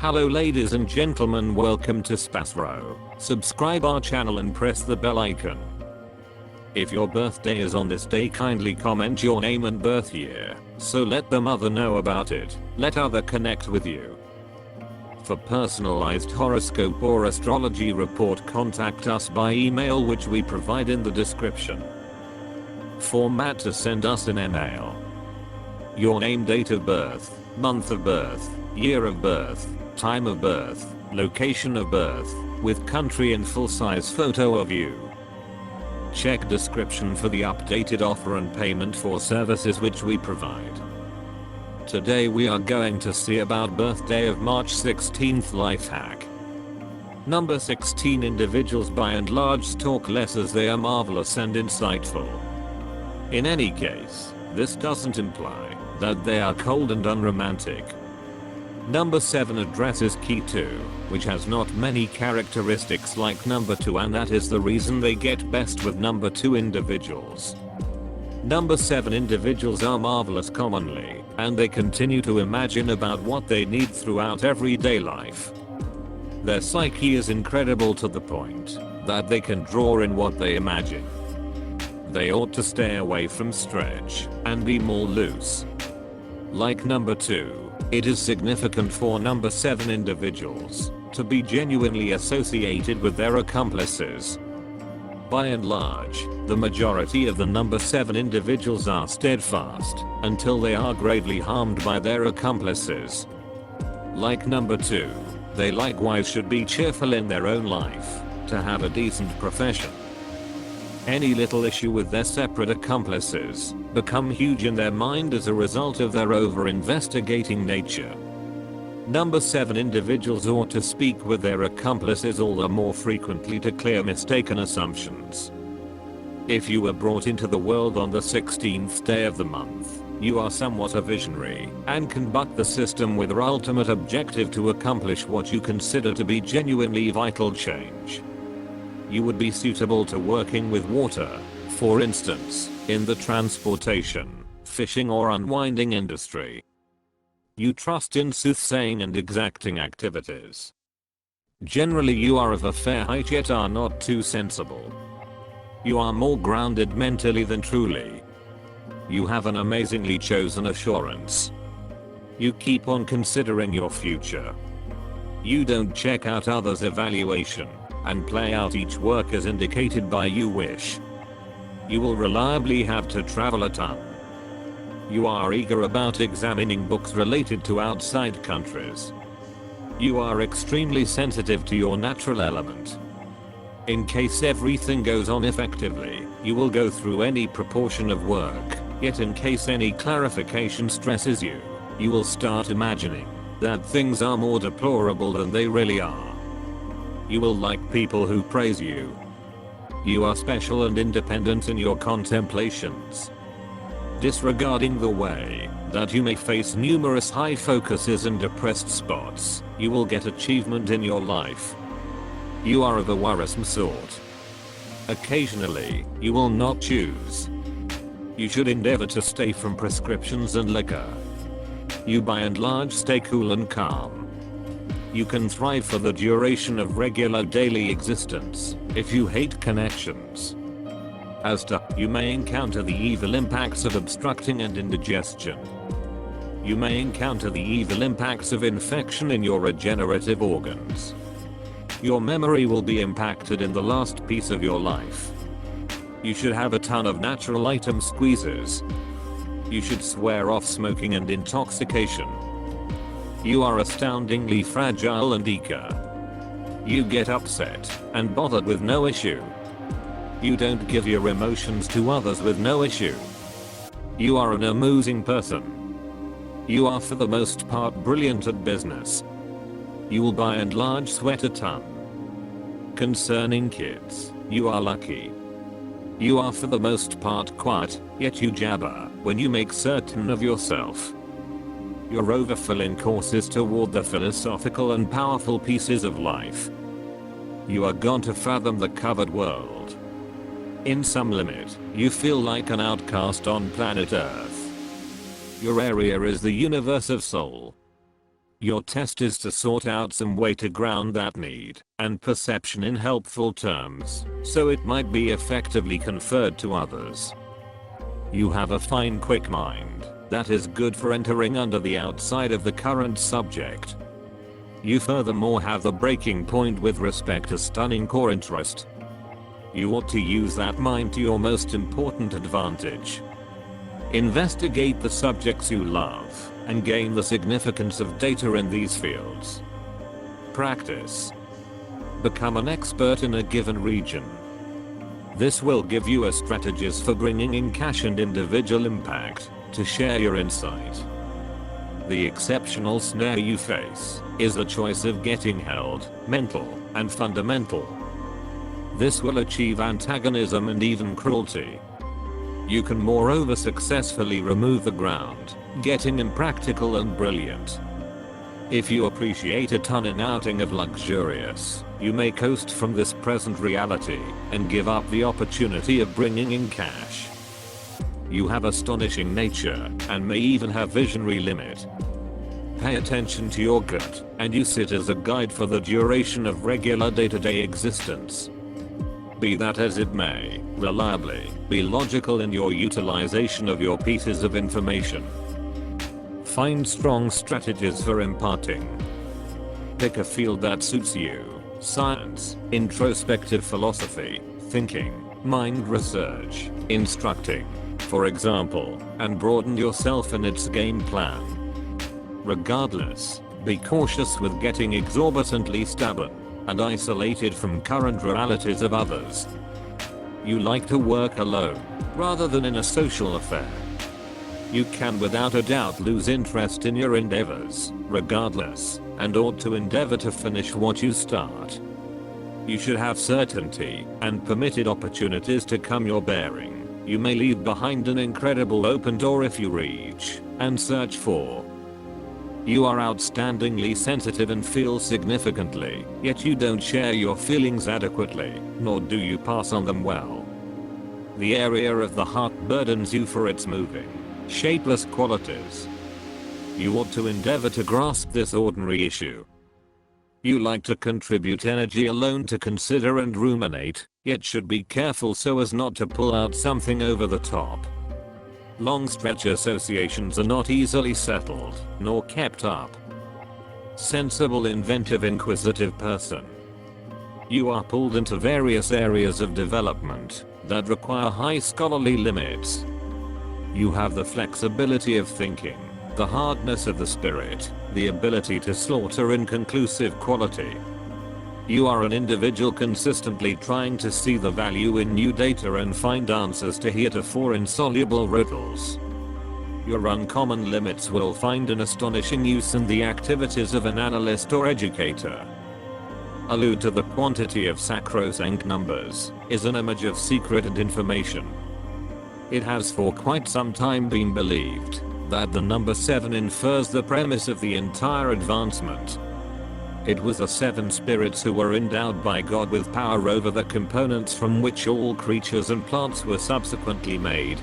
Hello ladies and gentlemen, welcome to SPASRO. Subscribe our channel and press the bell icon. If your birthday is on this day, kindly comment your name and birth year, so let the mother know about it. Let other connect with you. For personalized horoscope or astrology report, contact us by email, which we provide in the description. Format to send us an email: your name, date of birth, month of birth, year of birth, time of birth, location of birth, with country and full-size photo of you. Check description for the updated offer and payment for services which we provide. Today we are going to see about birthday of March 16th life hack. Number 16 individuals by and large talk less as they are marvelous and insightful. In any case, this doesn't imply that they are cold and unromantic. Number 7 addresses key 2, which has not many characteristics like number 2, and that is the reason they get best with number 2 individuals. Number 7 individuals are marvelous commonly, and they continue to imagine about what they need throughout everyday life. Their psyche is incredible to the point that they can draw in what they imagine. They ought to stay away from stretch and be more loose. Like number 2, it is significant for number 7 individuals to be genuinely associated with their accomplices. By and large, the majority of the number 7 individuals are steadfast until they are greatly harmed by their accomplices. Like number 2, they likewise should be cheerful in their own life to have a decent profession. Any little issue with their separate accomplices become huge in their mind as a result of their over-investigating nature. Number 7 individuals ought to speak with their accomplices all the more frequently to clear mistaken assumptions. If you were brought into the world on the 16th day of the month, you are somewhat a visionary and can buck the system with your ultimate objective to accomplish what you consider to be genuinely vital change. You would be suitable to working with water, for instance, in the transportation, fishing or unwinding industry. You trust in soothsaying and exacting activities. Generally you are of a fair height yet are not too sensible. You are more grounded mentally than truly. You have an amazingly chosen assurance. You keep on considering your future. You don't check out others' evaluation and play out each work as indicated by you wish. You will reliably have to travel a ton. You are eager about examining books related to outside countries. You are extremely sensitive to your natural element. In case everything goes on effectively, you will go through any proportion of work, yet in case any clarification stresses you, you will start imagining that things are more deplorable than they really are. You will like people who praise you. You are special and independent in your contemplations. Disregarding the way that you may face numerous high focuses and depressed spots, you will get achievement in your life. You are of a worrisome sort. Occasionally, you will not choose. You should endeavor to stay from prescriptions and liquor. You by and large stay cool and calm. You can thrive for the duration of regular daily existence if you hate connections. You may encounter the evil impacts of obstructing and indigestion. You may encounter the evil impacts of infection in your regenerative organs. Your memory will be impacted in the last piece of your life. You should have a ton of natural item squeezes. You should swear off smoking and intoxication. You are astoundingly fragile and eager. You get upset and bothered with no issue. You don't give your emotions to others with no issue. You are an amusing person. You are for the most part brilliant at business. You will by and large sweat a ton. Concerning kids, you are lucky. You are for the most part quiet, yet you jabber when you make certain of yourself. You're overfull in courses toward the philosophical and powerful pieces of life. You are gone to fathom the covered world. In some limit, you feel like an outcast on planet Earth. Your area is the universe of soul. Your test is to sort out some way to ground that need and perception in helpful terms, so it might be effectively conferred to others. You have a fine quick mind that is good for entering under the outside of the current subject. You furthermore have the breaking point with respect to stunning core interest. You ought to use that mind to your most important advantage. Investigate the subjects you love and gain the significance of data in these fields. Practice. Become an expert in a given region. This will give you a strategist for bringing in cash and individual impact to share your insight. The exceptional snare you face is the choice of getting held, mental, and fundamental. This will achieve antagonism and even cruelty. You can moreover successfully remove the ground, getting impractical and brilliant. If you appreciate a ton and outing of luxurious, you may coast from this present reality and give up the opportunity of bringing in cash. You have astonishing nature and may even have visionary limit. Pay attention to your gut, and you sit as a guide for the duration of regular day-to-day existence. Be that as it may, reliably, be logical in your utilization of your pieces of information. Find strong strategies for imparting. Pick a field that suits you: science, introspective philosophy, thinking, mind research, instructing, for example, and broaden yourself in its game plan. Regardless, be cautious with getting exorbitantly stubborn and isolated from current realities of others. You like to work alone, rather than in a social affair. You can without a doubt lose interest in your endeavors, regardless, and ought to endeavor to finish what you start. You should have certainty and permitted opportunities to come your bearing. You may leave behind an incredible open door if you reach and search for. You are outstandingly sensitive and feel significantly, yet you don't share your feelings adequately, nor do you pass on them well. The area of the heart burdens you for its moving, shapeless qualities. You ought to endeavor to grasp this ordinary issue. You like to contribute energy alone to consider and ruminate, yet should be careful so as not to pull out something over the top. Long stretch associations are not easily settled, nor kept up. Sensible, inventive, inquisitive person. You are pulled into various areas of development that require high scholarly limits. You have the flexibility of thinking, the hardness of the spirit, the ability to slaughter inconclusive quality. You are an individual consistently trying to see the value in new data and find answers to heretofore insoluble riddles. Your uncommon limits will find an astonishing use in the activities of an analyst or educator. Allude to the quantity of sacrosanct numbers is an image of secret and information. It has for quite some time been believed that the number 7 infers the premise of the entire advancement. It was the 7 spirits who were endowed by God with power over the components from which all creatures and plants were subsequently made.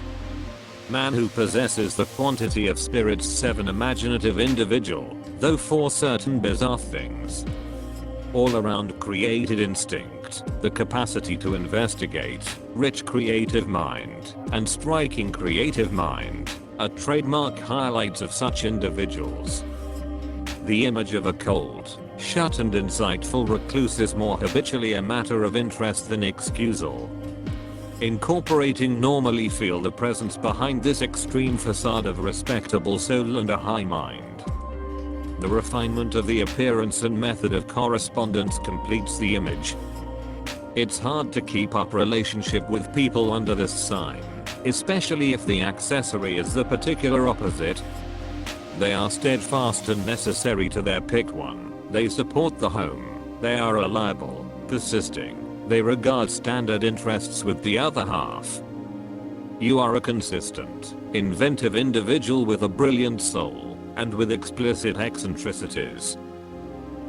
Man who possesses the quantity of spirits 7 imaginative individual, though for certain bizarre things. All around created instinct, the capacity to investigate, rich creative mind, and striking creative mind, are trademark highlights of such individuals. The image of a cold, shut and insightful recluse is more habitually a matter of interest than excusal. Incorporating normally feel the presence behind this extreme facade of respectable soul and a high mind. The refinement of the appearance and method of correspondence completes the image. It's hard to keep up relationship with people under this sign, especially if the accessory is the particular opposite. They are steadfast and necessary to their pick one. They support the home. They are reliable, persisting. They regard standard interests with the other half. You are a consistent, inventive individual with a brilliant soul, and with explicit eccentricities.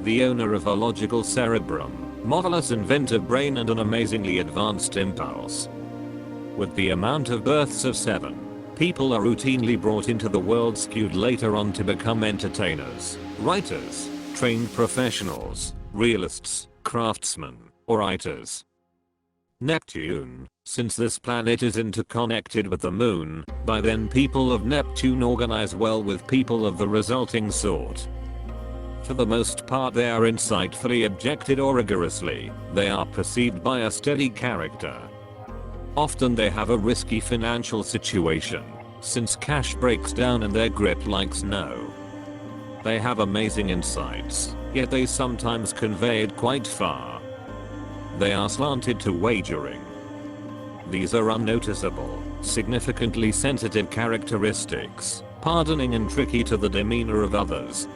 The owner of a logical cerebrum, marvelous inventive brain and an amazingly advanced impulse. With the amount of births of 7, People are routinely brought into the world skewed later on to become entertainers, writers, trained professionals, realists, craftsmen, or writers. Neptune, since this planet is interconnected with the moon, by then people of Neptune organize well with people of the resulting sort. For the most part they are insightfully objected or rigorously, they are perceived by a steady character. Often they have a risky financial situation, since cash breaks down in their grip like snow. They have amazing insights, yet they sometimes convey it quite far. They are slanted to wagering. These are unnoticeable, significantly sensitive characteristics, pardoning and tricky to the demeanor of others.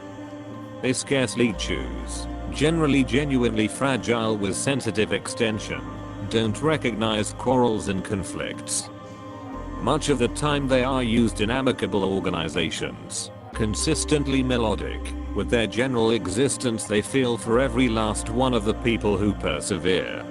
They scarcely choose, generally genuinely fragile with sensitive extension, don't recognize quarrels and conflicts. Much of the time they are used in amicable organizations, consistently melodic, with their general existence they feel for every last one of the people who persevere.